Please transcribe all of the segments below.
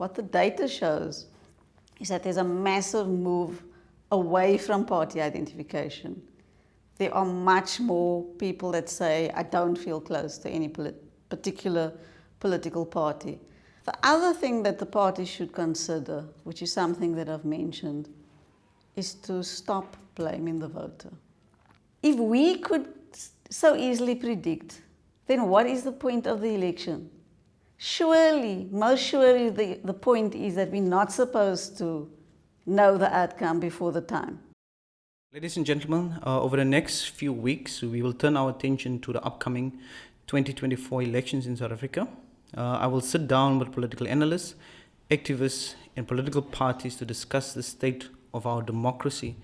what the data shows is that there's a massive move away from party identification. There are much more people that say, I don't feel close to any particular political party. The other thing that the party should consider, which is something that I've mentioned, is to stop blaming the voter. If we could so easily predict, then what is the point of the election? Surely, most surely, the point is that we're not supposed to know the outcome before the time. Ladies and gentlemen, over the next few weeks, we will turn our attention to the upcoming 2024 elections in South Africa. I will sit down with political analysts, activists, and political parties to discuss the state of our democracy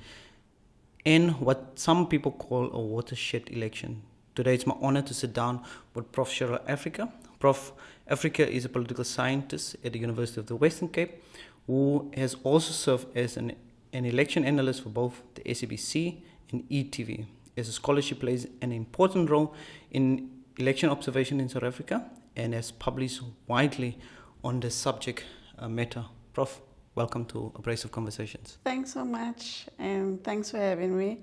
and what some people call a watershed election. Today, it's my honor to sit down with Prof. Cherrel Africa. Prof. Africa is a political scientist at the University of the Western Cape who has also served as an election analyst for both the SABC and ETV. As a scholar, she plays an important role in election observation in South Africa and has published widely on the subject matter. Prof, welcome to Abrasive Conversations. Thanks so much, and thanks for having me.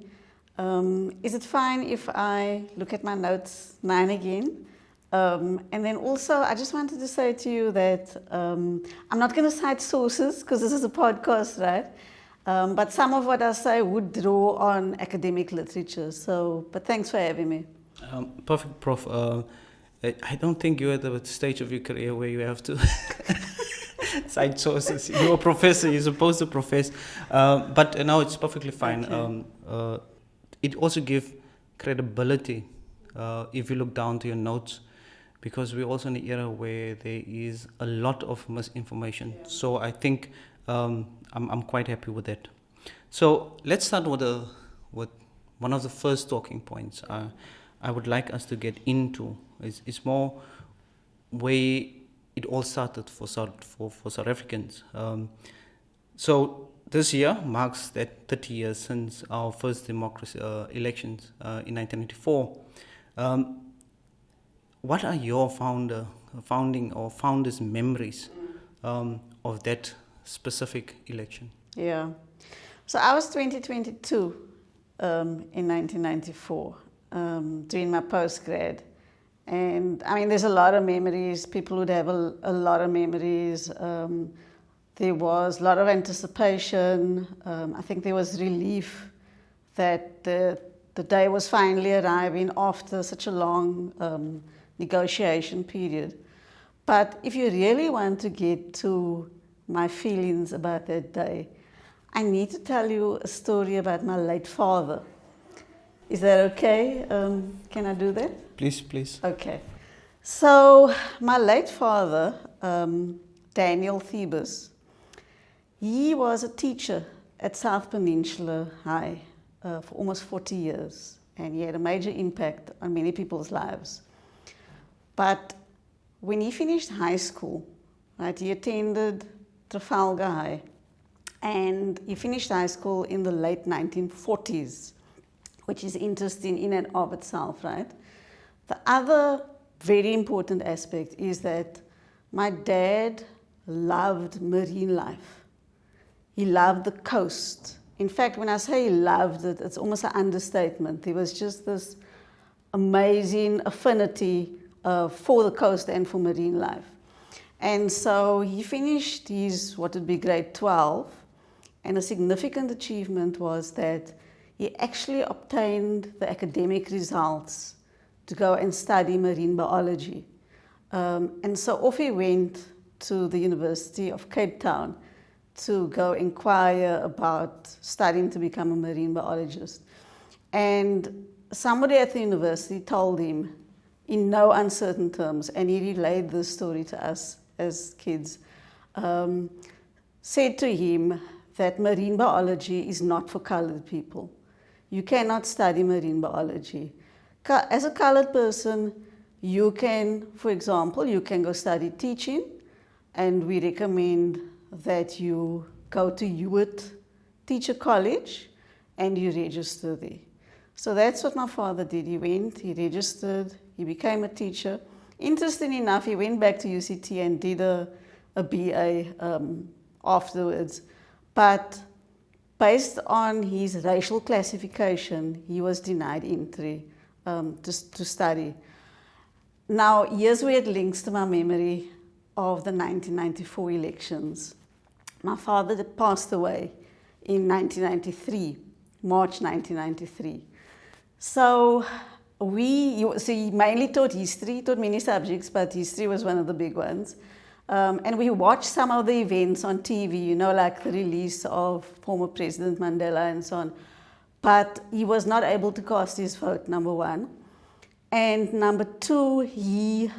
Is it fine if I look at my notes now and again? And then also, I just wanted to say to you that I'm not going to cite sources because this is a podcast, right? But some of what I say would draw on academic literature. But thanks for having me. Perfect, Prof. I don't think you're at the stage of your career where you have to cite sources. You're a professor, you're supposed to profess. But no, it's perfectly fine. Okay. It also gives credibility if you look down to your notes, because we're also in an era where there is a lot of misinformation. Yeah. So I think I'm quite happy with that. So let's start with one of the first talking points I would like us to get into. It's more where it all started for South Africans. So this year marks that 30 years since our first democracy elections in 1994. What are your founders' memories of that specific election? Yeah. So I was 22 in 1994 doing my postgrad. And I mean, there's a lot of memories. People would have a lot of memories. There was a lot of anticipation. I think there was relief that the day was finally arriving after such a long negotiation period. But if you really want to get to my feelings about that day, I need to tell you a story about my late father. Is that okay? Can I do that? Please. Okay. So my late father, Daniel Thebus, he was a teacher at South Peninsula High for almost 40 years, and he had a major impact on many people's lives. But when he finished high school, right, he attended Trafalgar High, and he finished high school in the late 1940s, which is interesting in and of itself, right? The other very important aspect is that my dad loved marine life. He loved the coast. In fact, when I say he loved it, it's almost an understatement. There was just this amazing affinity for the coast and for marine life. And so he finished his, what would be grade 12, and a significant achievement was that he actually obtained the academic results to go and study marine biology. And so off he went to the University of Cape Town to go inquire about studying to become a marine biologist. And somebody at the university told him in no uncertain terms, and he relayed this story to us as kids, said to him that marine biology is not for colored people. You cannot study marine biology. As a colored person, you can, for example, you can go study teaching, and we recommend that you go to Hewitt Teacher College and you register there. So that's what my father did. He went, he registered, he became a teacher. Interesting enough, he went back to UCT and did a a BA afterwards. But based on his racial classification, he was denied entry to study. Now, here's where it links to my memory of the 1994 elections. My father passed away in 1993, March 1993. So he mainly taught history, taught many subjects, but history was one of the big ones. And we watched some of the events on TV, like the release of former President Mandela and so on. But he was not able to cast his vote, number one. And number two, he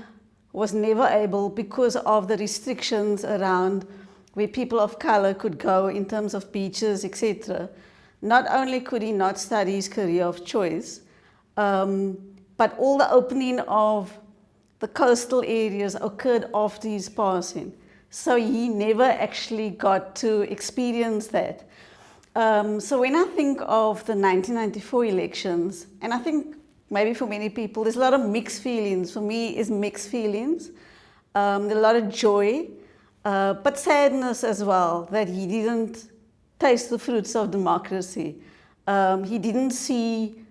was never able, because of the restrictions around where people of color could go in terms of beaches, etc. Not only could he not study his career of choice, but all the opening of the coastal areas occurred after his passing. So he never actually got to experience that. So when I think of the 1994 elections, and I think maybe for many people, there's a lot of mixed feelings. For me, it's mixed feelings. There's a lot of joy, but sadness as well, that he didn't taste the fruits of democracy. He didn't see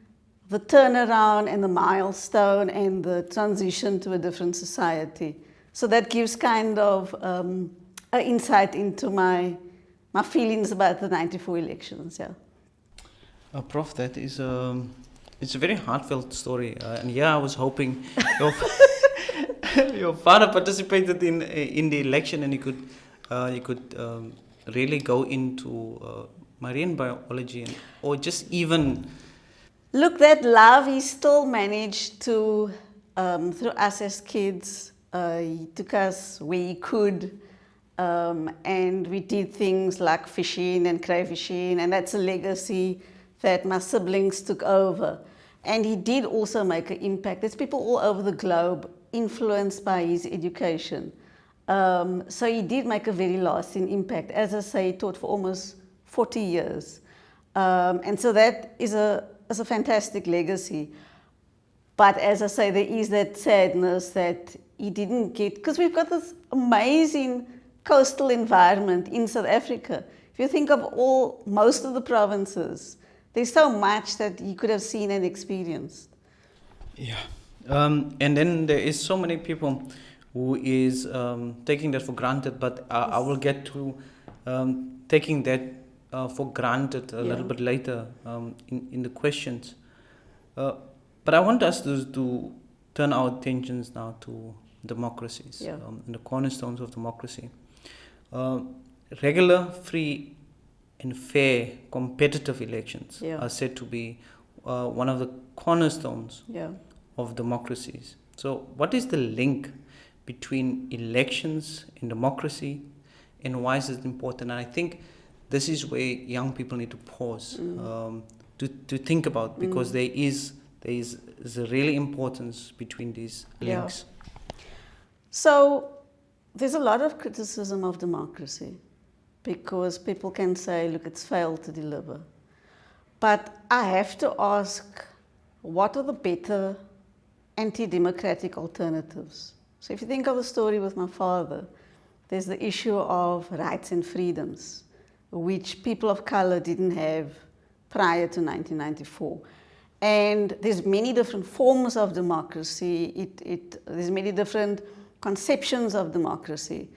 the turnaround and the milestone and the transition to a different society. So that gives kind of an insight into my feelings about the 94 elections, yeah. Prof, that is it's a very heartfelt story. And I was hoping your father participated in the election, and you could really go into marine biology or just even... Look, that love he still managed to, through us as kids, he took us where he could, and we did things like fishing and crayfishing, and that's a legacy that my siblings took over. And he did also make an impact. There's people all over the globe influenced by his education. So he did make a very lasting impact. As I say, he taught for almost 40 years. And so that is a fantastic legacy. But as I say, there is that sadness that he didn't get, because we've got this amazing coastal environment in South Africa. If you think of most of the provinces, there's so much that he could have seen and experienced. Yeah. And then there is so many people who is taking that for granted, but I will get to taking that for granted a little bit later in the questions. But I want us to turn our attentions now to democracies, and the cornerstones of democracy. Regular, free, and fair competitive elections are said to be one of the cornerstones of democracies. So what is the link between elections and democracy, and why is it important? And I think this is where young people need to pause to think about, because there is a real importance between these links. So there's a lot of criticism of democracy, because people can say, look, it's failed to deliver. But I have to ask, what are the better anti-democratic alternatives? So if you think of the story with my father, there's the issue of rights and freedoms, which people of color didn't have prior to 1994. And there's many different forms of democracy. There's many different conceptions of democracy.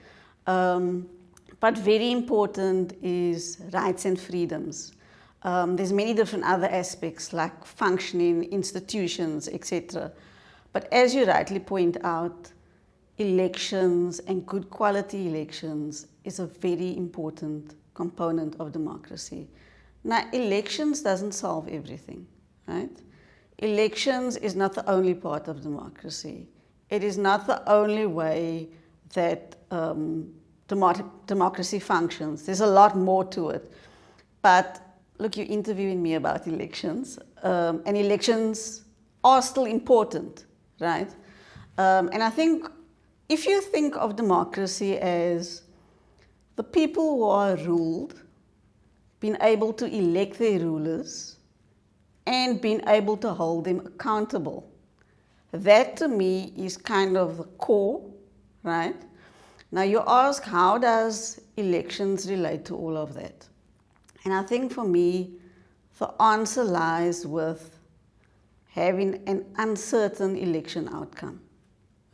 But very important is rights and freedoms. There's many different other aspects like functioning institutions, etc. But as you rightly point out, elections and good quality elections is a very important component of democracy. Now, elections doesn't solve everything, right? Elections is not the only part of democracy. It is not the only way that democracy functions. There's a lot more to it. But look, you're interviewing me about elections, and elections are still important, right? And I think if you think of democracy as the people who are ruled being able to elect their rulers and being able to hold them accountable, that to me is kind of the core, right? Now you ask, how does elections relate to all of that? And I think for me, the answer lies with having an uncertain election outcome.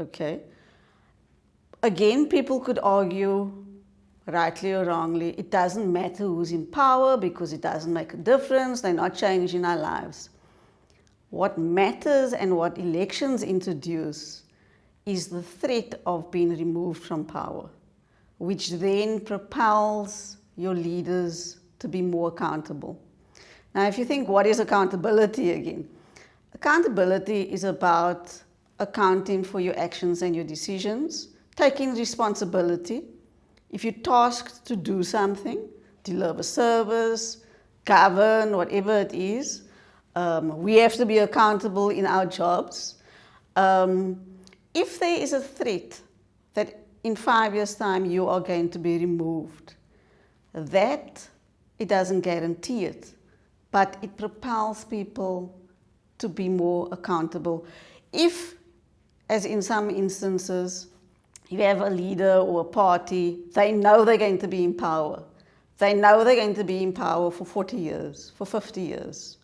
Okay? Again, people could argue, rightly or wrongly, it doesn't matter who's in power because it doesn't make a difference, they're not changing our lives. What matters and what elections introduce is the threat of being removed from power, which then propels your leaders to be more accountable. Now, if you think, what is accountability again? Accountability is about accounting for your actions and your decisions, taking responsibility. If you're tasked to do something, deliver service, govern, whatever it is, we have to be accountable in our jobs. If there is a threat that in 5 years' time you are going to be removed, that it doesn't guarantee it, but it propels people to be more accountable. If, as in some instances, you have a leader or a party, they know they're going to be in power. They know they're going to be in power for 40 years, for 50 years.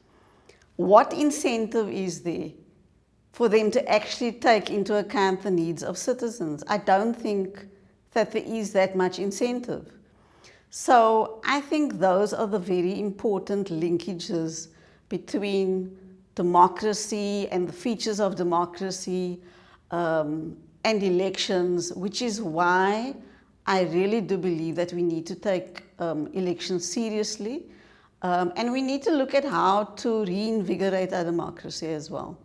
What incentive is there for them to actually take into account the needs of citizens? I don't think that there is that much incentive. So I think those are the very important linkages between democracy and the features of democracy and elections, which is why I really do believe that we need to take elections seriously, and we need to look at how to reinvigorate our democracy as well.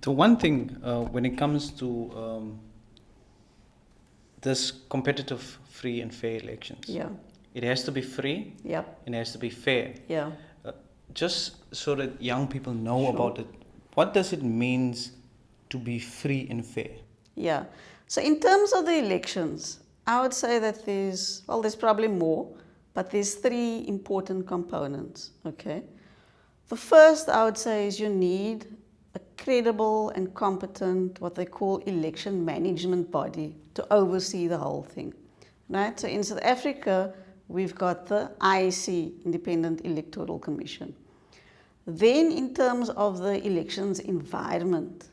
The one thing when it comes to this competitive, free and fair elections, it has to be free, and it has to be fair. Just so that young people know about it, what does it mean to be free and fair? So in terms of the elections, I would say that there's probably more, but there's three important components, okay? The first, I would say, is you need a credible and competent, what they call election management body to oversee the whole thing, right? So in South Africa, we've got the IEC, Independent Electoral Commission. Then in terms of the elections environment,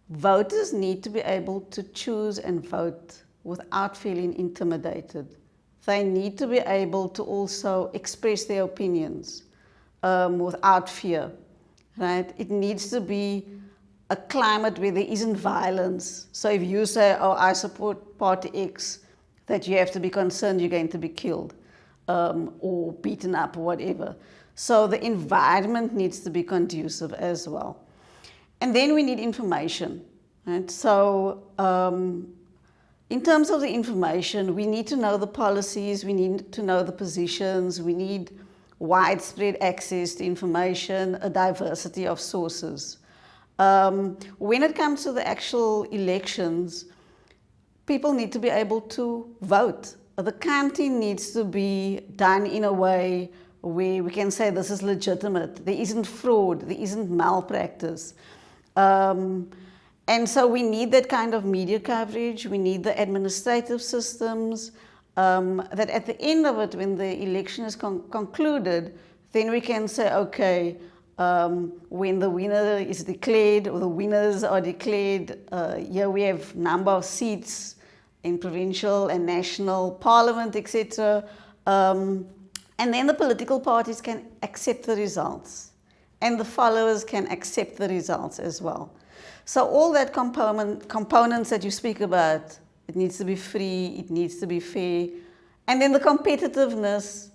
voters need to be able to choose and vote without feeling intimidated. They need to be able to also express their opinions without fear, right? It needs to be a climate where there isn't violence. So if you say, oh, I support party X, that you have to be concerned you're going to be killed or beaten up or whatever. So the environment needs to be conducive as well. And then we need information, right? So in terms of the information, we need to know the policies, we need to know the positions, we need widespread access to information, a diversity of sources. When it comes to the actual elections, people need to be able to vote. The counting needs to be done in a way where we can say this is legitimate. There isn't fraud, there isn't malpractice. And so we need that kind of media coverage. We need the administrative systems that at the end of it, when the election is concluded, then we can say, okay, when the winner is declared or the winners are declared, here we have number of seats in provincial and national parliament, etc. And then the political parties can accept the results and the followers can accept the results as well. So all that components that you speak about, it needs to be free, it needs to be fair. And then the competitiveness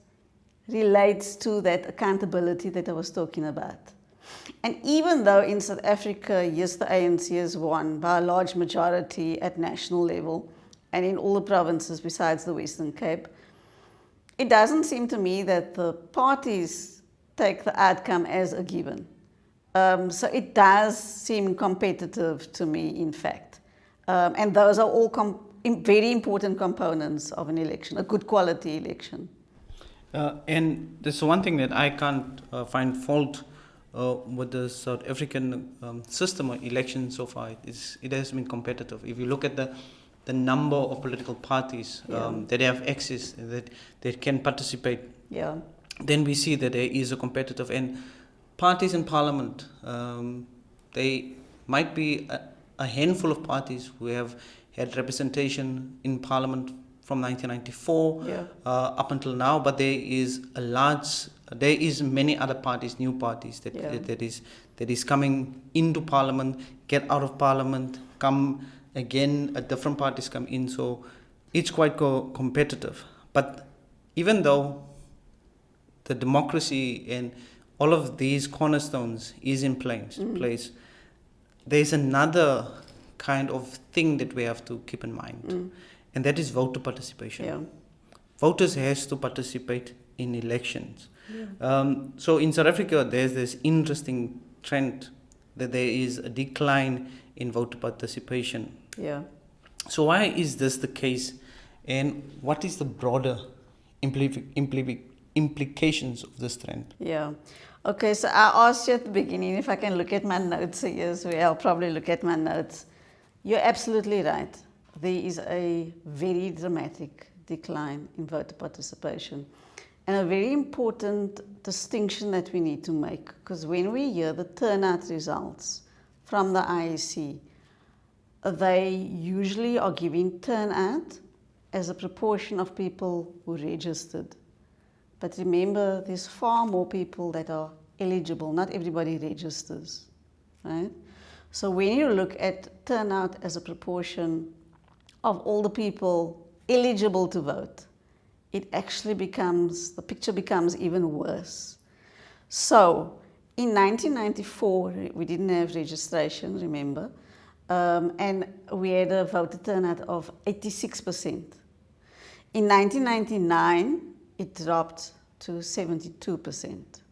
relates to that accountability that I was talking about. And even though in South Africa, yes, the ANC has won by a large majority at national level and in all the provinces besides the Western Cape, it doesn't seem to me that the parties take the outcome as a given. So it does seem competitive to me, in fact. And those are all very important components of an election, a good quality election. And there's one thing that I can't find fault with the South African system of election so far. It has been competitive. If you look at the the number of political parties that have access, that can participate, then we see that there is a competitive, and parties in parliament, they might be a handful of parties who have had representation in parliament from 1994 up until now, but there is many other parties, new parties that is coming into parliament, get out of parliament, come again, different parties come in, so it's quite competitive. But even though the democracy and all of these cornerstones is in place, there's another kind of thing that we have to keep in mind, and that is voter participation. Voters has to participate in elections. So in South Africa, there's this interesting trend that there is a decline in voter participation. So why is this the case, and what is the broader implications of this trend? Okay, so I asked you at the beginning if I can look at my notes here, so I'll probably look at my notes. You're absolutely right. There is a very dramatic decline in voter participation, and a very important distinction that we need to make, because when we hear the turnout results from the IEC, they usually are giving turnout as a proportion of people who registered. But remember, there's far more people that are eligible. Not everybody registers, right? So when you look at turnout as a proportion of all the people eligible to vote, it actually the picture becomes even worse. So in 1994, we didn't have registration, remember, and we had a voter turnout of 86%. In 1999, it dropped to 72%.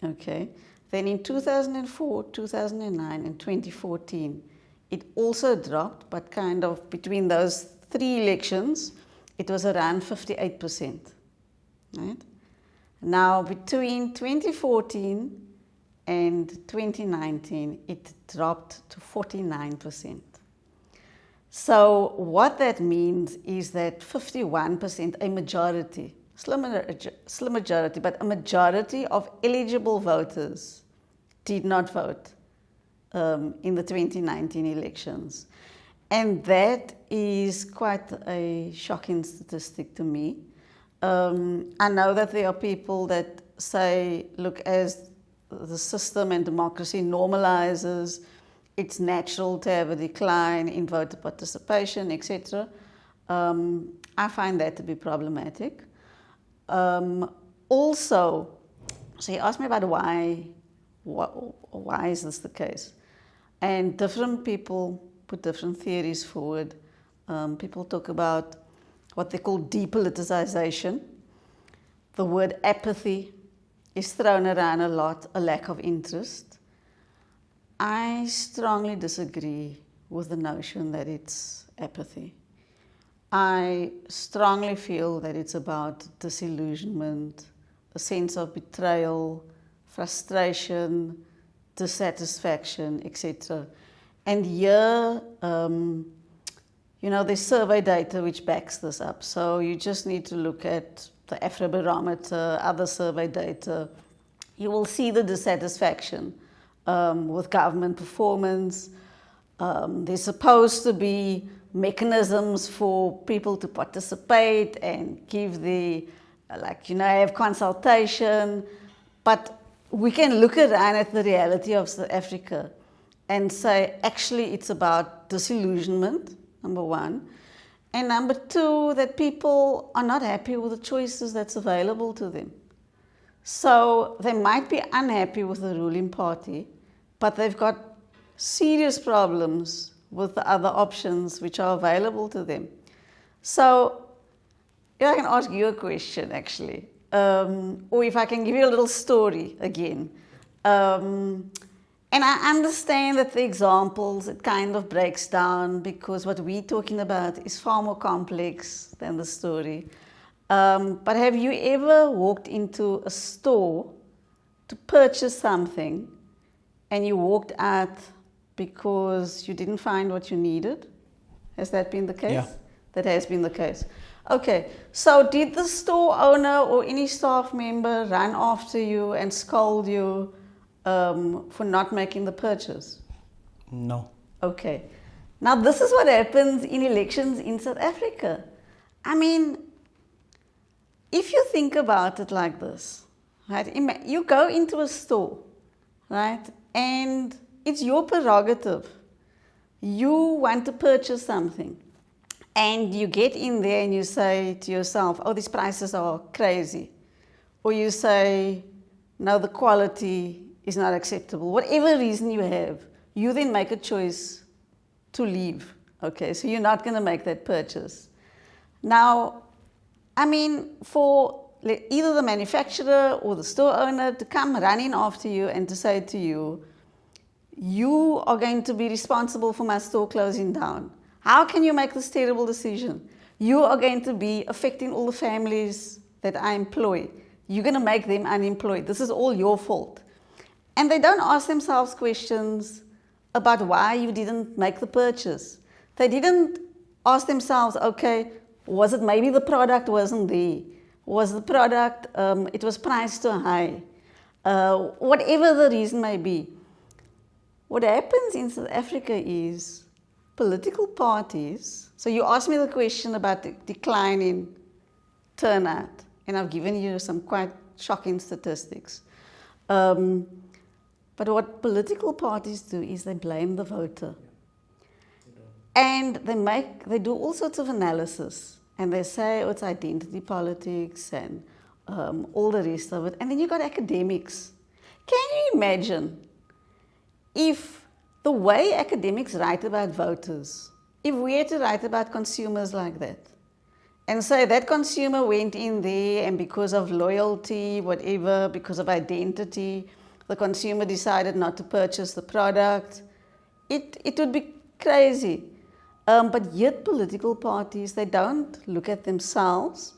Okay. Then in 2004, 2009, and 2014, it also dropped, but kind of between those three elections, it was around 58%. Right? Now, between 2014 and 2019, it dropped to 49%. So what that means is that 51%, a majority, slim majority, but a majority of eligible voters did not vote in the 2019 elections. And that is quite a shocking statistic to me. I know that there are people that say, look, as the system and democracy normalizes, it's natural to have a decline in voter participation, etc. I find that to be problematic. Also, so you asked me about why is this the case? And different people put different theories forward. People talk about what they call depoliticization. The word apathy is thrown around a lot, a lack of interest. I strongly disagree with the notion that it's apathy. I strongly feel that it's about disillusionment, a sense of betrayal, frustration, dissatisfaction, etc. And here, there's survey data which backs this up. So you just need to look at the Afrobarometer, other survey data. You will see the dissatisfaction with government performance. There's supposed to be mechanisms for people to participate and give have consultation. But we can look around at the reality of South Africa and say, actually, it's about disillusionment, number one. And number two, that people are not happy with the choices that's available to them. So they might be unhappy with the ruling party, but they've got serious problems with the other options which are available to them. So if I can ask you a question, actually, or if I can give you a little story again. And I understand that the examples, it kind of breaks down because what we're talking about is far more complex than the story. But have you ever walked into a store to purchase something and you walked out because you didn't find what you needed? Has that been the case? Yeah. That has been the case. Okay, so did the store owner or any staff member run after you and scold you for not making the purchase? No. Okay. Now, this is what happens in elections in South Africa. I mean, if you think about it like this, right? You go into a store, right? And it's your prerogative. You want to purchase something. And you get in there and you say to yourself, oh, these prices are crazy. Or you say, no, the quality is not acceptable. Whatever reason you have, you then make a choice to leave. Okay, so you're not going to make that purchase. Now, I mean, for either the manufacturer or the store owner to come running after you and to say to you, you are going to be responsible for my store closing down. How can you make this terrible decision? You are going to be affecting all the families that I employ. You're going to make them unemployed. This is all your fault. And they don't ask themselves questions about why you didn't make the purchase. They didn't ask themselves, okay, was it maybe the product wasn't there? Was the product, it was priced too high? Whatever the reason may be. What happens in South Africa is political parties, so you asked me the question about the decline in turnout, and I've given you some quite shocking statistics. But what political parties do is they blame the voter. And they do all sorts of analysis, and they say, oh, it's identity politics and all the rest of it. And then you've got academics. Can you imagine if the way academics write about voters, if we had to write about consumers like that, and say that consumer went in there and because of loyalty, whatever, because of identity, the consumer decided not to purchase the product, it would be crazy. But yet political parties, they don't look at themselves,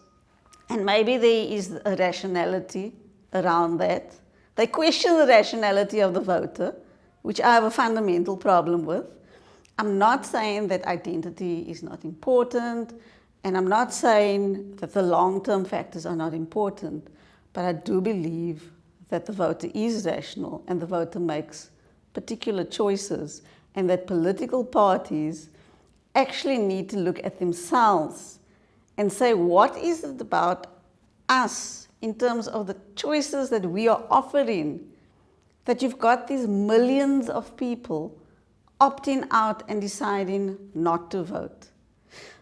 and maybe there is a rationality around that. They question the rationality of the voter, which I have a fundamental problem with. I'm not saying that identity is not important, and I'm not saying that the long-term factors are not important, but I do believe that the voter is rational and the voter makes particular choices, and that political parties actually need to look at themselves and say, what is it about us in terms of the choices that we are offering that you've got these millions of people opting out and deciding not to vote?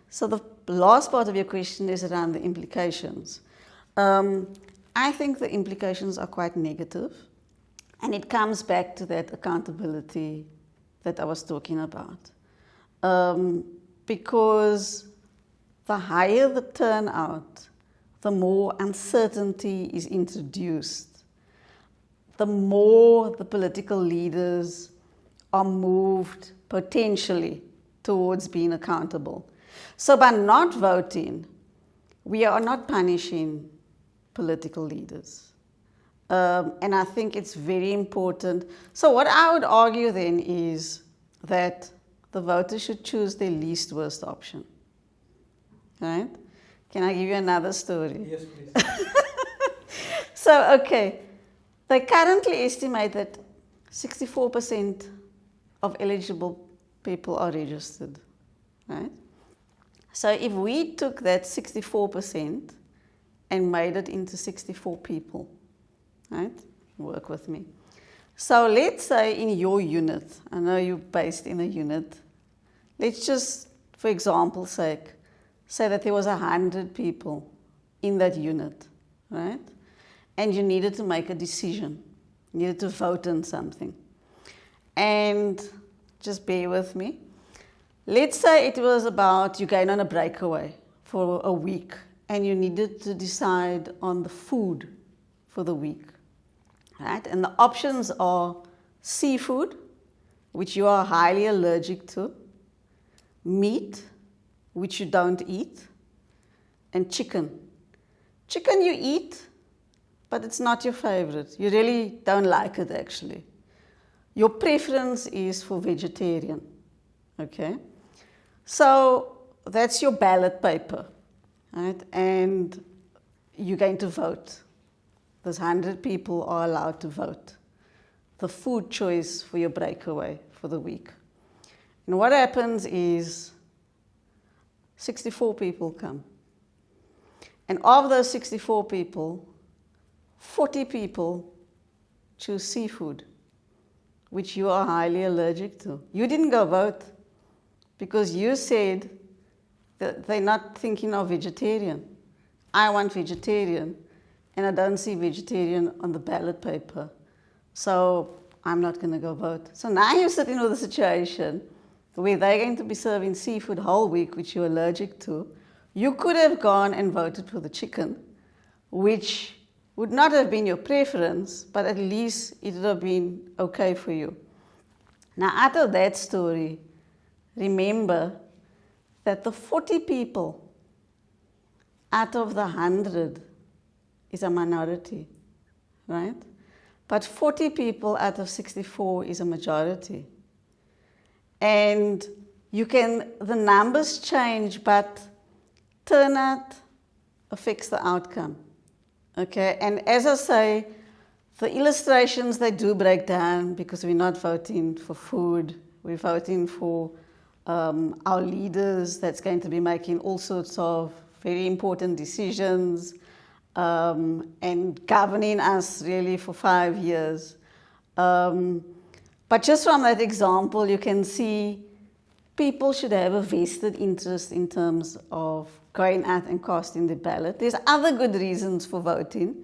So the last part of your question is around the implications. I think the implications are quite negative, and it comes back to that accountability that I was talking about. Because the higher the turnout, the more uncertainty is introduced, the more the political leaders are moved potentially towards being accountable. So by not voting, we are not punishing political leaders. And I think it's very important. So what I would argue then is that the voters should choose their least worst option. Right? Can I give you another story? Yes, please. So, okay, they currently estimate that 64% of eligible people are registered, right? So if we took that 64% and made it into 64 people, right? Work with me. So let's say in your unit, I know you're based in a unit, let's just, for example's sake, say that there was 100 people in that unit, right? And you needed to make a decision. You needed to vote on something. And just bear with me. Let's say it was about you going on a breakaway for a week and you needed to decide on the food for the week, right? And the options are seafood, which you are highly allergic to, meat, which you don't eat, and chicken. Chicken you eat, but it's not your favorite. You really don't like it, actually. Your preference is for vegetarian, okay? So that's your ballot paper, right? And you're going to vote. Those 100 people are allowed to vote. The food choice for your breakaway for the week. And what happens is 64 people come. And of those 64 people, 40 people choose seafood, which you are highly allergic to. You didn't go vote because you said that they're not thinking of vegetarian. I want vegetarian, and I don't see vegetarian on the ballot paper. So I'm not going to go vote. So now you're sitting with a situation where they're going to be serving seafood whole week, which you're allergic to. You could have gone and voted for the chicken, which would not have been your preference, but at least it would have been okay for you. Now, out of that story, remember that the 40 people out of the 100 is a minority, right? But 40 people out of 64 is a majority. And the numbers change, but turnout affects the outcome. Okay, and as I say, the illustrations, they do break down because we're not voting for food, we're voting for our leaders that's going to be making all sorts of very important decisions and governing us really for 5 years. But just from that example, you can see people should have a vested interest in terms of going out and casting the ballot. There's other good reasons for voting.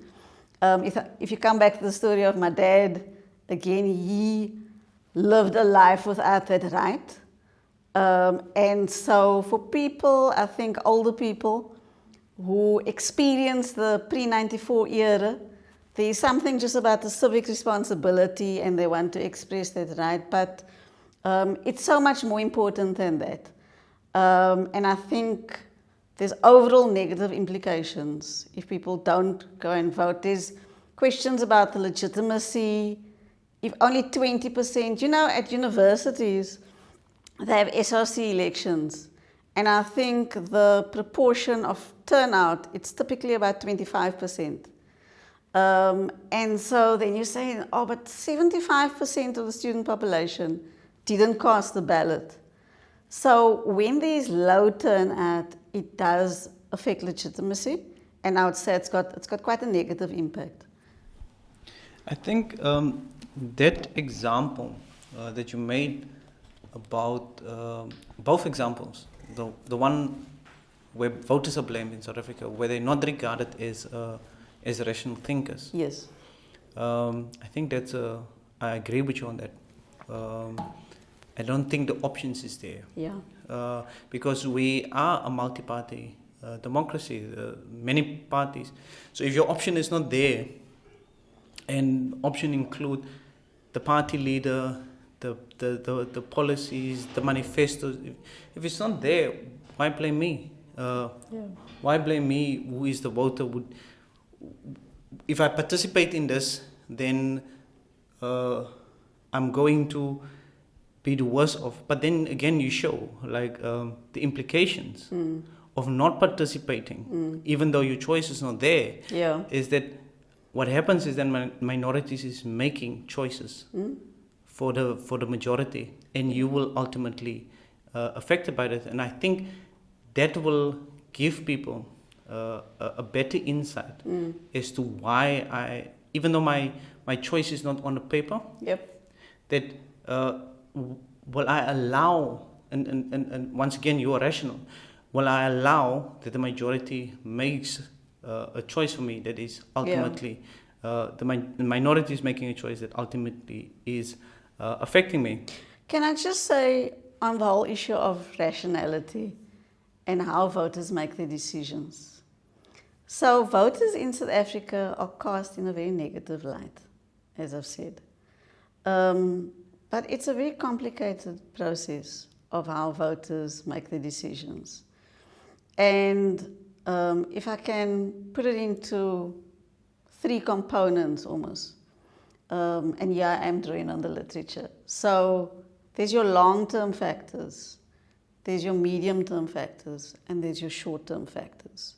If you come back to the story of my dad, again, he lived a life without that right. And so for people, I think older people who experienced the pre-94 era, there's something just about the civic responsibility and they want to express that right. But it's so much more important than that. And I think there's overall negative implications if people don't go and vote. There's questions about the legitimacy. If only 20%, at universities, they have SRC elections. And I think the proportion of turnout, it's typically about 25%. And so then you're saying, but 75% of the student population didn't cast the ballot. So when there's low turnout, it does affect legitimacy, and I would say it's got quite a negative impact. I think that example that you made about both examples, the one where voters are blamed in South Africa, where they're not regarded as rational thinkers. Yes. I think I agree with you on that. I don't think the options is there. Yeah. Because we are a multi-party democracy, many parties. So if your option is not there, and option include the party leader, the policies, the manifestos, if it's not there, why blame me? Why blame me, who is the voter? If I participate in this, then I'm going to be the worst off. But then again, you show the implications of not participating, even though your choice is not there. Yeah. Is that what happens is that minorities is making choices for the majority, and you will ultimately affected by that. And I think that will give people a better insight as to why even though my choice is not on the paper, that will I allow, and once again you are rational, will I allow that the majority makes a choice for me that is ultimately, the minority is making a choice that ultimately is affecting me. Can I just say on the whole issue of rationality and how voters make their decisions? So voters in South Africa are cast in a very negative light, as I've said. But it's a very complicated process of how voters make their decisions. And if I can put it into 3 components almost, and yeah, I'm drawing on the literature. So there's your long-term factors. there's your medium-term factors, and there's your short-term factors.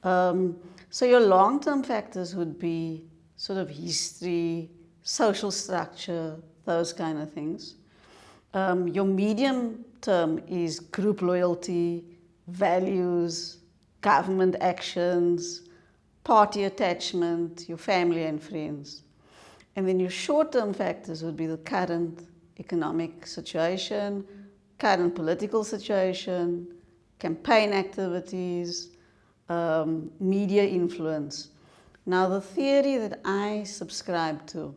So your long-term factors would be sort of history, social structure, those kind of things. Your medium term is group loyalty, values, government actions, party attachment, your family and friends. And then your short-term factors would be the current economic situation, current political situation, campaign activities, media influence. Now, the theory that I subscribe to,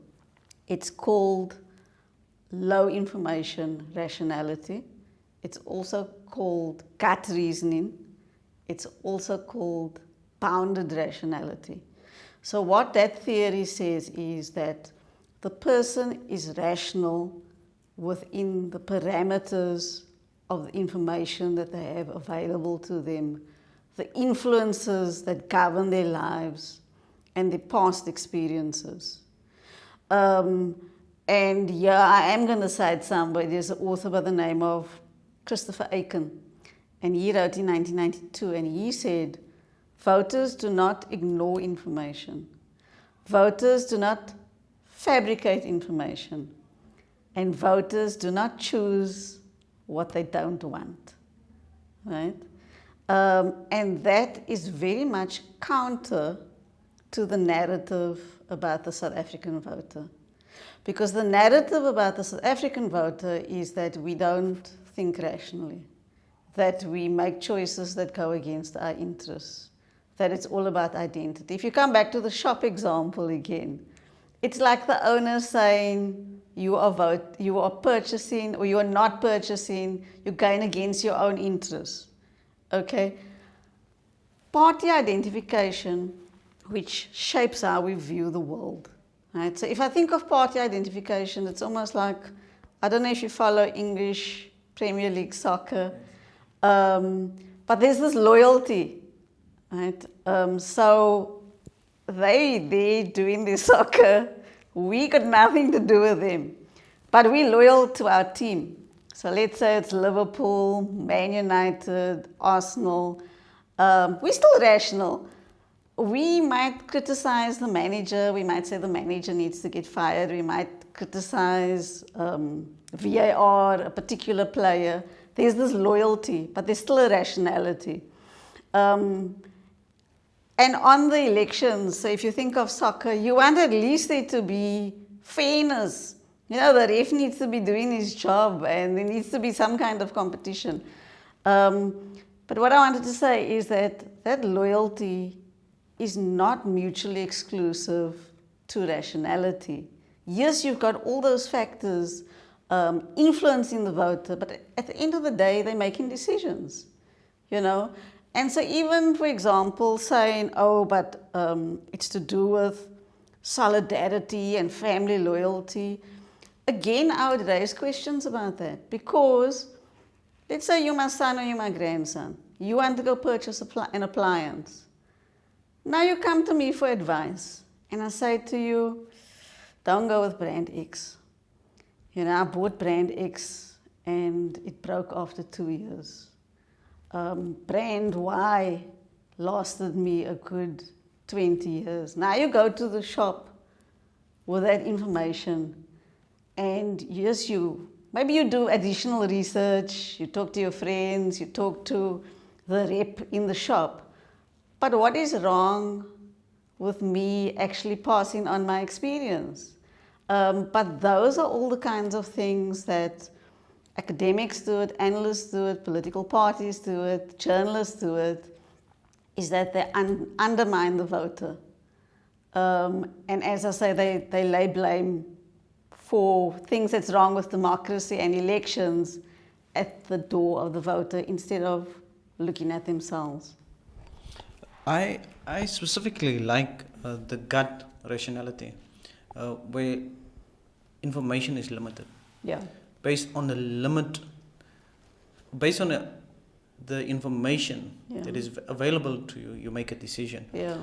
it's called low information rationality. It's also called gut reasoning. It's also called bounded rationality. So what that theory says is that the person is rational within the parameters of the information that they have available to them, the influences that govern their lives, and their past experiences. And yeah, I am going to cite somebody. There's an author by the name of Christopher Aiken, and he wrote in 1992, and he said, voters do not ignore information. Voters do not fabricate information. And voters do not choose what they don't want, right? And that is very much counter to the narrative about the South African voter. Because the narrative about the South African voter is that we don't think rationally, that we make choices that go against our interests, that it's all about identity. If you come back to the shop example again, it's like the owner saying you are purchasing or you are not purchasing, you're going against your own interests. Okay? Party identification, which shapes how we view the world. Right? So if I think of party identification, it's almost like, I don't know if you follow English Premier League soccer, but there's this loyalty, right? So they're doing their soccer, we got nothing to do with them, but we're loyal to our team. So let's say it's Liverpool, Man United, Arsenal. We're still rational. We might criticize the manager. We might say the manager needs to get fired. We might criticize VAR, a particular player. There's this loyalty, but there's still a rationality. And on the elections, so if you think of soccer, you want at least there to be fairness. You know, the ref needs to be doing his job and there needs to be some kind of competition. But what I wanted to say is that that loyalty is not mutually exclusive to rationality. Yes, you've got all those factors influencing the voter, but at the end of the day, they're making decisions, you know. And so even, for example, saying, oh, but it's to do with solidarity and family loyalty, again, I would raise questions about that. Because let's say you're my son or you're my grandson. You want to go purchase an appliance. Now you come to me for advice. And I say to you, don't go with brand X. You know, I bought brand X and it broke after 2 years. Brand Y lasted me a good 20 years. Now you go to the shop with that information and yes, maybe you do additional research, you talk to your friends, you talk to the rep in the shop. But what is wrong with me actually passing on my experience? But those are all the kinds of things that academics do it, analysts do it, political parties do it, journalists do it, is that they undermine the voter. And as I say, they lay blame for things that's wrong with democracy and elections at the door of the voter instead of looking at themselves. I specifically like the gut rationality, where information is limited. Yeah. Based on the information that is available to you, you make a decision. Yeah.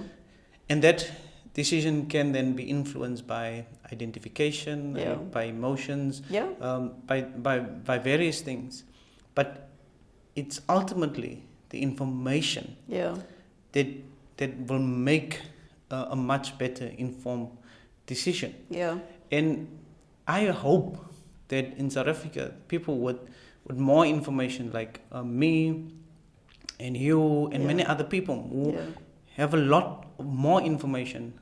And that decision can then be influenced by identification, by emotions, by various things. But it's ultimately the information Yeah. that will make a much better informed decision. Yeah. And I hope that in South Africa, people with more information, like me and you and many other people who have a lot more information,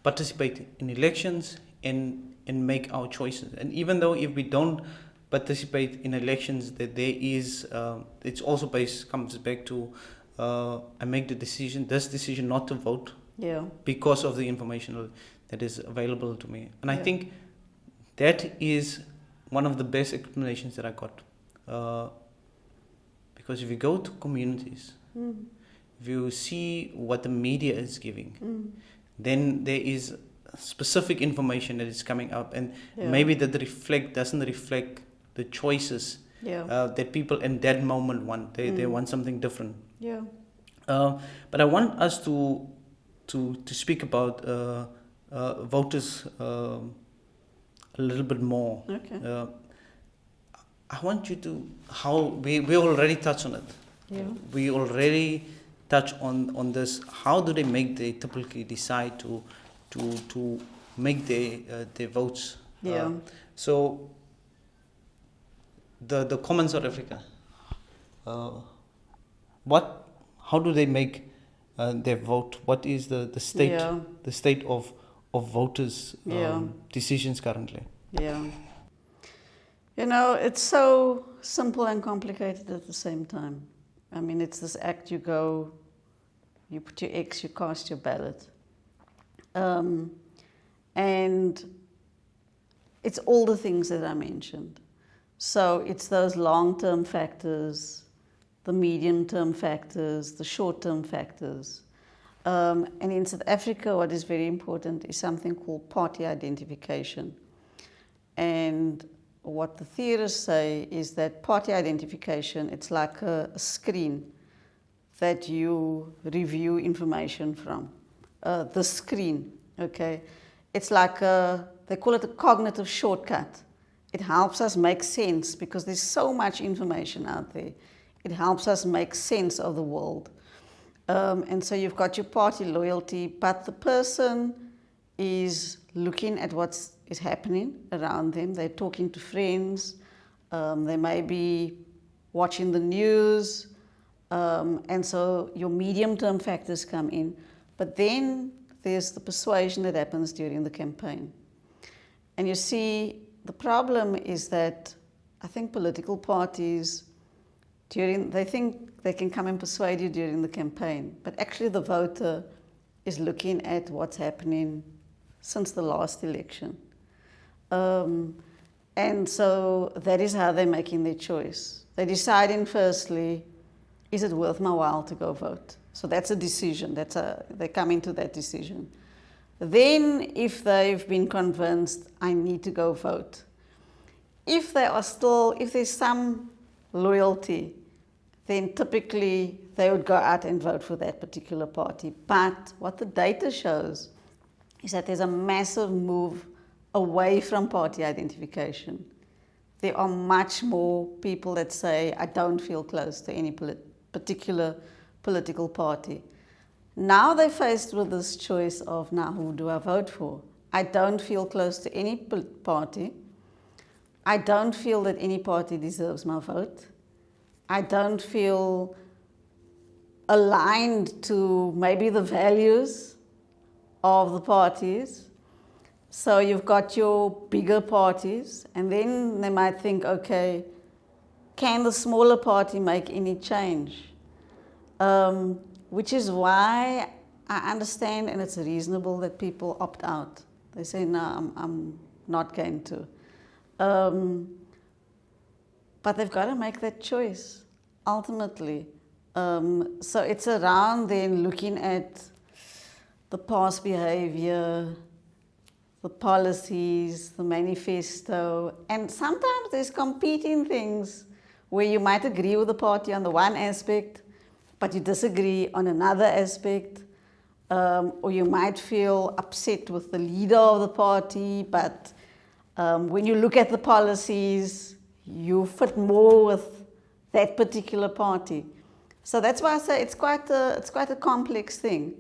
participate in elections and make our choices. And even though if we don't participate in elections, that there is, it's also comes back to, I make this decision not to vote because of the information that is available to me. And I think that is one of the best explanations that I got. Because if you go to communities, if you see what the media is giving, then there is specific information that is coming up, and maybe that doesn't reflect the choices that people in that moment want. They want something different. Yeah. But I want us to speak about voters a little bit more. Okay. I want you to, how we already touched on it. Yeah. We already touch on this. How do they typically decide to make their votes? Yeah. So the common South Africa, how do they make their vote? What is the state of voters' decisions currently? Yeah. You know, it's so simple and complicated at the same time. I mean, it's this act, you put your X, you cast your ballot. And it's all the things that I mentioned. So it's those long-term factors, the medium-term factors, the short-term factors. And in South Africa, what is very important is something called party identification. And what the theorists say is that party identification, it's like a screen that you review information from. The screen, okay? It's like they call it a cognitive shortcut. It helps us make sense because there's so much information out there. It helps us make sense of the world. And so you've got your party loyalty, but the person is looking at what is happening around them. They're talking to friends. They may be watching the news. And so your medium-term factors come in. But then there's the persuasion that happens during the campaign. And you see, the problem is that I think political parties, they think they can come and persuade you during the campaign, but actually the voter is looking at what's happening since the last election. And so that is how they're making their choice. They're deciding firstly, is it worth my while to go vote? So that's a decision. They come into that decision. Then, if they've been convinced, I need to go vote. If there's some loyalty, then typically they would go out and vote for that particular party. But what the data shows is that there's a massive move away from party identification. There are much more people that say, I don't feel close to any particular political party. Now they're faced with this choice of, now who do I vote for? I don't feel close to any party. I don't feel that any party deserves my vote. I don't feel aligned to maybe the values of the parties. So you've got your bigger parties, and then they might think, okay, can the smaller party make any change? Which is why I understand, and it's reasonable that people opt out. They say, no, I'm not going to. But they've got to make that choice, ultimately. So it's around then looking at the past behavior, the policies, the manifesto, and sometimes there's competing things where you might agree with the party on the one aspect, but you disagree on another aspect, or you might feel upset with the leader of the party, but when you look at the policies, you fit more with that particular party. So that's why I say it's quite a complex thing.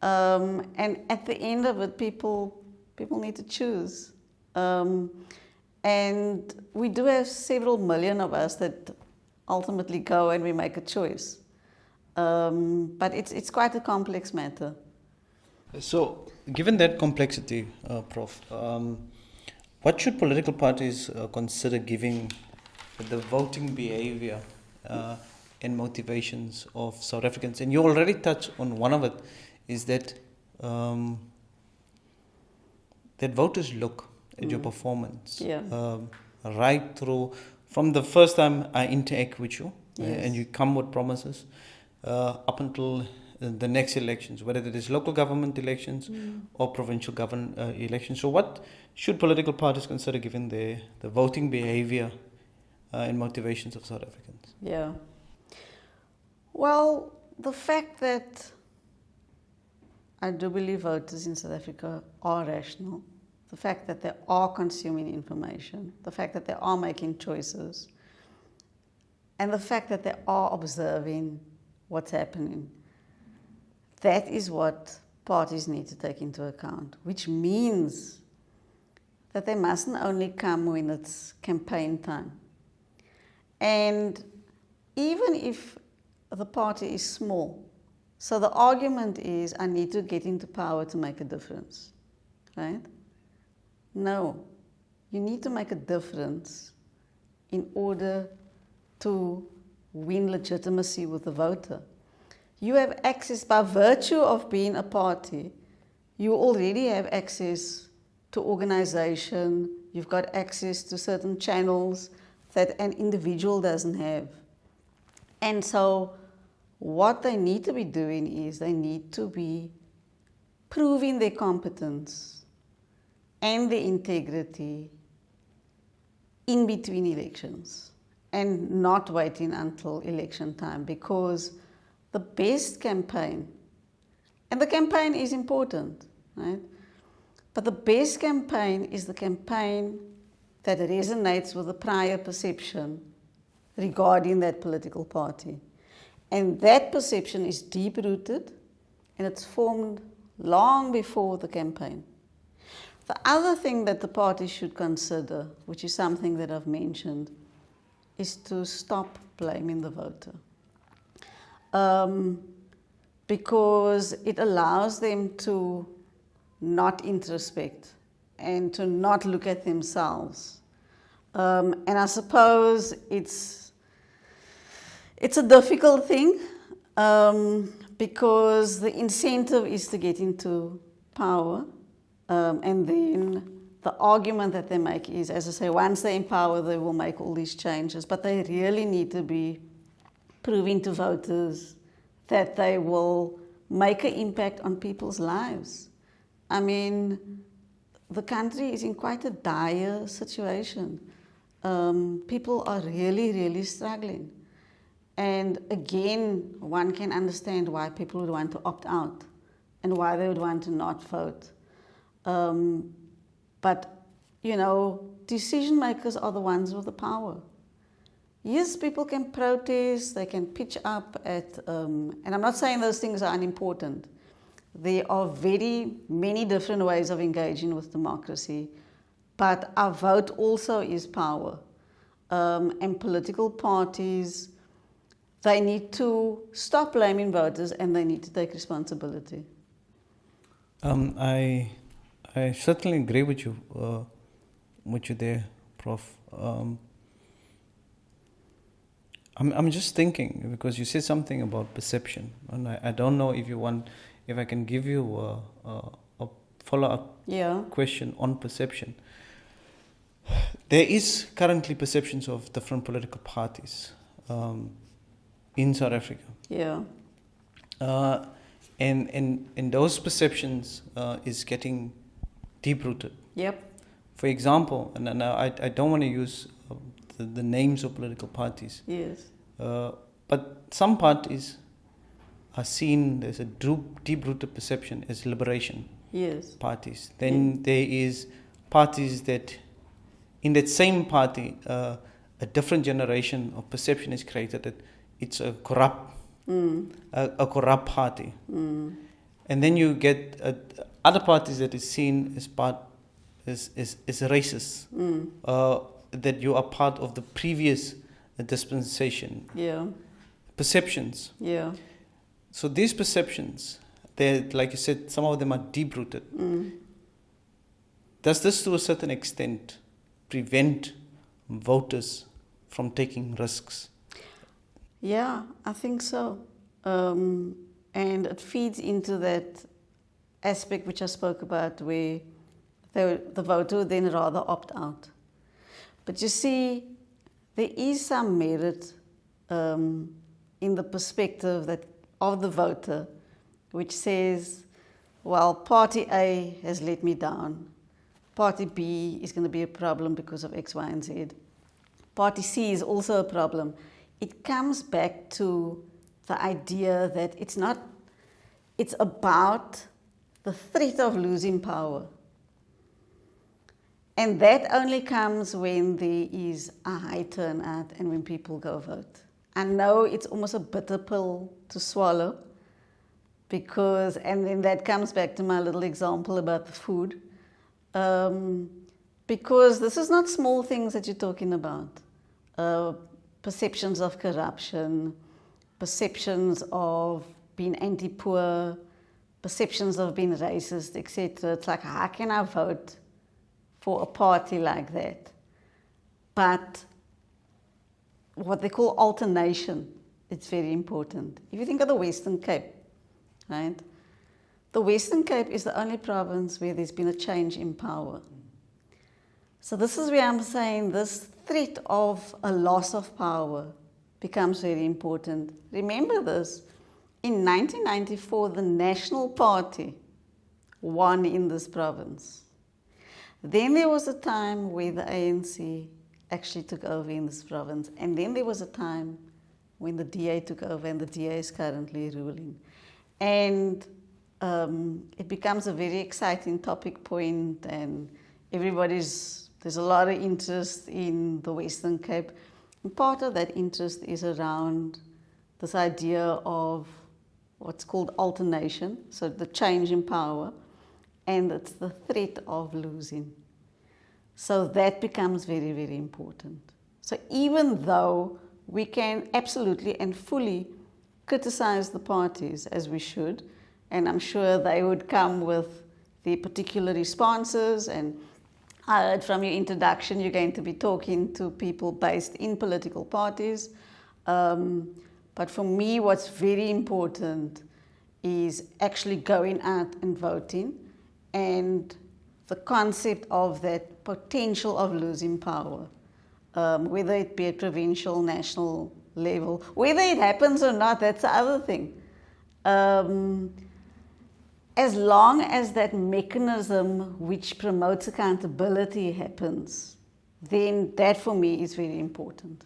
And at the end of it, people need to choose. And we do have several million of us that ultimately go and we make a choice. But it's quite a complex matter. So, given that complexity, Prof, what should political parties consider giving the voting behavior and motivations of South Africans? And you already touched on one of it, is that that voters look at your performance right through, from the first time I interact with you, and you come with promises, up until the next elections, whether it is local government elections or provincial government elections. So what should political parties consider given the voting behavior and motivations of South Africans? Yeah. Well, the fact that I do believe voters in South Africa are rational, the fact that they are consuming information, the fact that they are making choices, and the fact that they are observing what's happening, that is what parties need to take into account, which means that they mustn't only come when it's campaign time. And even if the party is small, so the argument is, I need to get into power to make a difference, right? No, you need to make a difference in order to win legitimacy with the voter. You have access, by virtue of being a party, you already have access to organization, you've got access to certain channels that an individual doesn't have. And so what they need to be doing is they need to be proving their competence and their integrity in between elections and not waiting until election time, because the best campaign, and the campaign is important, right? But the best campaign is the campaign that resonates with the prior perception regarding that political party. And that perception is deep-rooted, and it's formed long before the campaign. The other thing that the party should consider, which is something that I've mentioned, is to stop blaming the voter. Because it allows them to not introspect and to not look at themselves. And I suppose it's a difficult thing because the incentive is to get into power, and then the argument that they make is, as I say, once they're in power, they will make all these changes, but they really need to be proving to voters that they will make an impact on people's lives. I mean, the country is in quite a dire situation. People are really, really struggling. And again, one can understand why people would want to opt out and why they would want to not vote. But, you know, decision makers are the ones with the power. Yes, people can protest, they can pitch up at, and I'm not saying those things are unimportant. There are very many different ways of engaging with democracy, but our vote also is power. And political parties, they need to stop blaming voters and they need to take responsibility. I certainly agree with you there, Prof. I'm just thinking, because you said something about perception, and I don't know if I can give you a follow-up question on perception. There is currently perceptions of different political parties in South Africa. Yeah. And those perceptions is getting deep-rooted. Yep. For example, and I don't want to use the names of political parties. Yes. But some parties are seen, there's a deep-rooted perception as liberation parties. Then there is parties that, in that same party, a a different generation of perception is created that it's a corrupt, a corrupt party. And then you get other parties that is seen as racist, that you are part of the previous dispensation. Yeah. Perceptions. Yeah. So these perceptions, they, like you said, some of them are deep-rooted. Does this to a certain extent prevent voters from taking risks? Yeah, I think so. And it feeds into that aspect which I spoke about where the voter would then rather opt out. But you see, there is some merit in the perspective of the voter, which says, well, Party A has let me down. Party B is going to be a problem because of X, Y, and Z. Party C is also a problem. It comes back to the idea that it's about the threat of losing power. And that only comes when there is a high turnout and when people go vote. I know it's almost a bitter pill to swallow and then that comes back to my little example about the food. Because this is not small things that you're talking about. Perceptions of corruption, perceptions of being anti-poor, perceptions of being racist, etc. It's like, how can I vote for a party like that? But what they call alternation, it's very important. If you think of the Western Cape, right? The Western Cape is the only province where there's been a change in power. So this is where I'm saying this threat of a loss of power becomes very important. Remember this, in 1994, the National Party won in this province. Then there was a time where the ANC actually took over in this province. And then there was a time when the DA took over, and the DA is currently ruling. And it becomes a very exciting topic point, and there's a lot of interest in the Western Cape. And part of that interest is around this idea of what's called alternation, so the change in power, and it's the threat of losing. So that becomes very, very important. So even though we can absolutely and fully criticize the parties, as we should, and I'm sure they would come with their particular responses, and I heard from your introduction you're going to be talking to people based in political parties. But for me, what's very important is actually going out and voting, and the concept of that potential of losing power, whether it be at provincial, national level. Whether it happens or not, that's the other thing. As long as that mechanism which promotes accountability happens, then that for me is very important.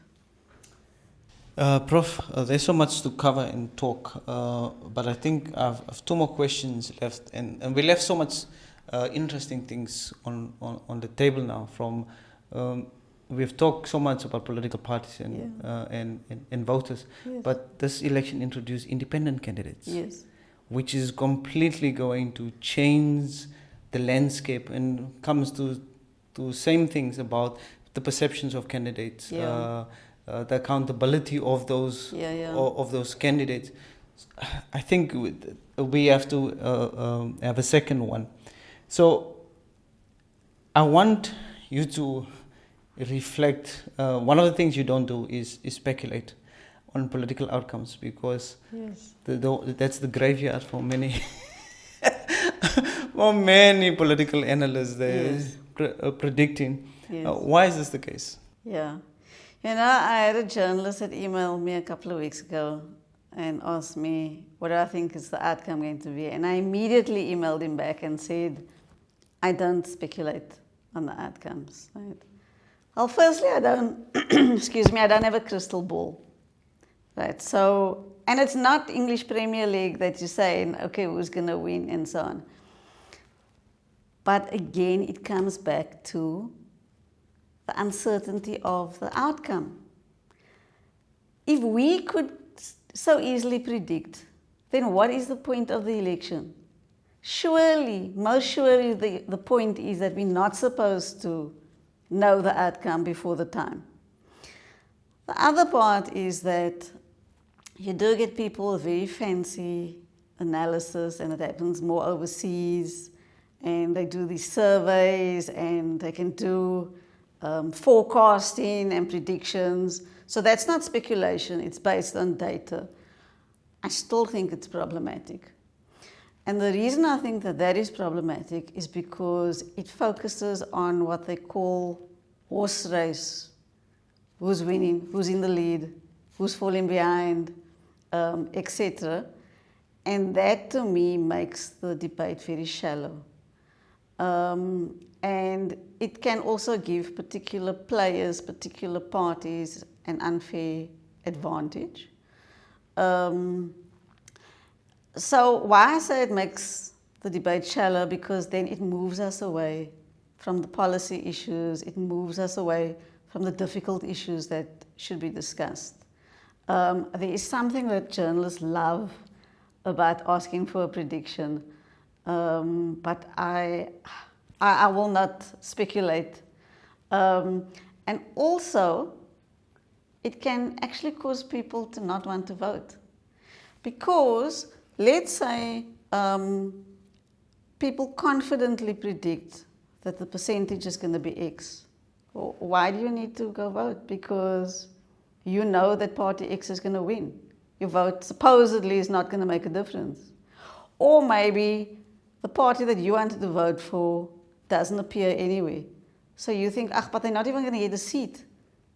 Prof, there's so much to cover and talk, but I think I've two more questions left, and we left so much interesting things on the table now. We've talked so much about political parties and voters, yes. But this election introduced independent candidates, yes, which is completely going to change the landscape and comes to same things about the perceptions of candidates, the accountability of those of those candidates. I think we have to have a second one. So I want you to reflect. One of the things you don't do is speculate on political outcomes, because yes, that's the graveyard for many for many political analysts. They're yes, predicting. Yes. Why is this the case? Yeah. You know, I had a journalist that emailed me a couple of weeks ago and asked me what I think is the outcome going to be. And I immediately emailed him back and said, I don't speculate on the outcomes. Right? Well, firstly, I don't, I don't have a crystal ball. Right? So, and it's not English Premier League that you're saying, okay, who's going to win and so on. But again, it comes back to the uncertainty of the outcome. If we could so easily predict, then what is the point of the election? Surely, most surely, the point is that we're not supposed to know the outcome before the time. The other part is that you do get people with very fancy analysis, and it happens more overseas, and they do these surveys, and they can do forecasting and predictions. So that's not speculation, it's based on data. I still think it's problematic. And the reason I think that that is problematic is because it focuses on what they call horse race. Who's winning, who's in the lead, who's falling behind, etc. And that to me makes the debate very shallow. And it can also give particular players, particular parties an unfair advantage. So why I say it makes the debate shallow, because then it moves us away from the policy issues, it moves us away from the difficult issues that should be discussed. There is something that journalists love about asking for a prediction, but I will not speculate. And also, it can actually cause people to not want to vote. Because let's say people confidently predict that the percentage is going to be X. Why do you need to go vote? Because you know that party X is going to win. Your vote supposedly is not going to make a difference. Or maybe the party that you wanted to vote for doesn't appear anyway. So you think, but they're not even going to get a seat.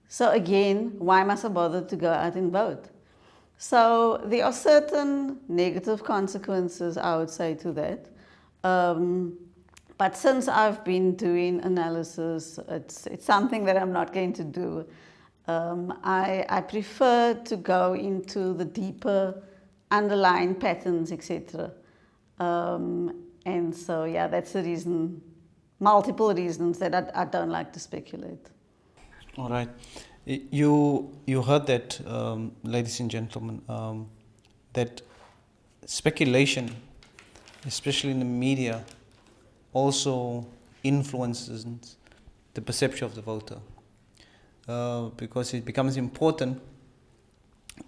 So again, why must I bother to go out and vote? So there are certain negative consequences, I would say, to that. But since I've been doing analysis, it's something that I'm not going to do. I prefer to go into the deeper underlying patterns, etc. And so, yeah, that's the reason, multiple reasons that I don't like to speculate. All right. You heard that, ladies and gentlemen, that speculation, especially in the media, also influences the perception of the voter, because it becomes important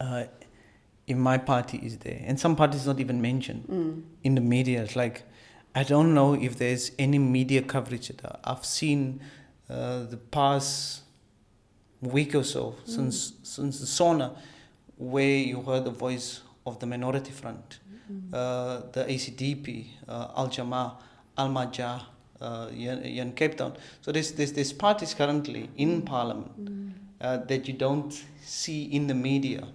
if my party is there, and some parties not even mentioned in the media. It's like, I don't know if there's any media coverage that I've seen the past week or so since the SONA, where you heard the voice of the Minority Front, the ACDP, Al Jamaa, Al Majah, in Cape Town. So there's parties currently in Parliament that you don't see in the media.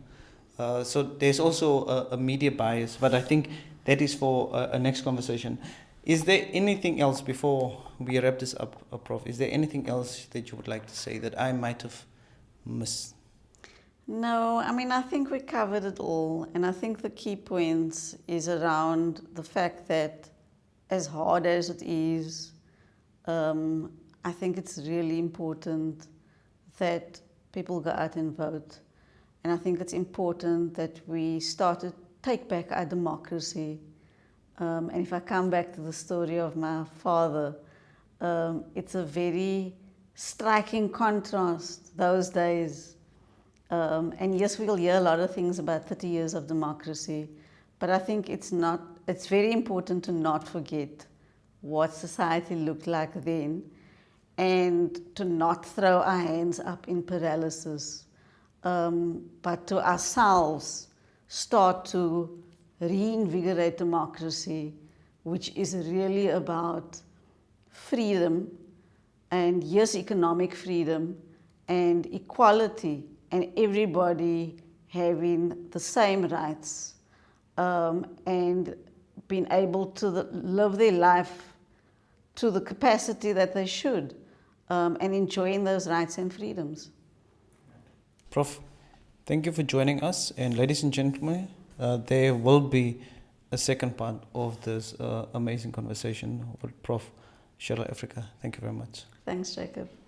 So there's also a media bias, but I think that is for a next conversation. Is there anything else before we wrap this up, Prof? Is there anything else that you would like to say that I might have missed? No, I mean, I think we covered it all. And I think the key points is around the fact that as hard as it is, I think it's really important that people go out and vote. And I think it's important that we start to take back our democracy. And if I come back to the story of my father, it's a very striking contrast, those days. And yes, we'll hear a lot of things about 30 years of democracy, but I think it's very important to not forget what society looked like then, and to not throw our hands up in paralysis, but to ourselves start to reinvigorate democracy, which is really about freedom, and yes, economic freedom and equality, and everybody having the same rights, and being able to live their life to the capacity that they should, and enjoying those rights and freedoms. Prof, thank you for joining us. And ladies and gentlemen, there will be a second part of this amazing conversation with Prof. Cherrel Africa. Thank you very much. Thanks, Jacob.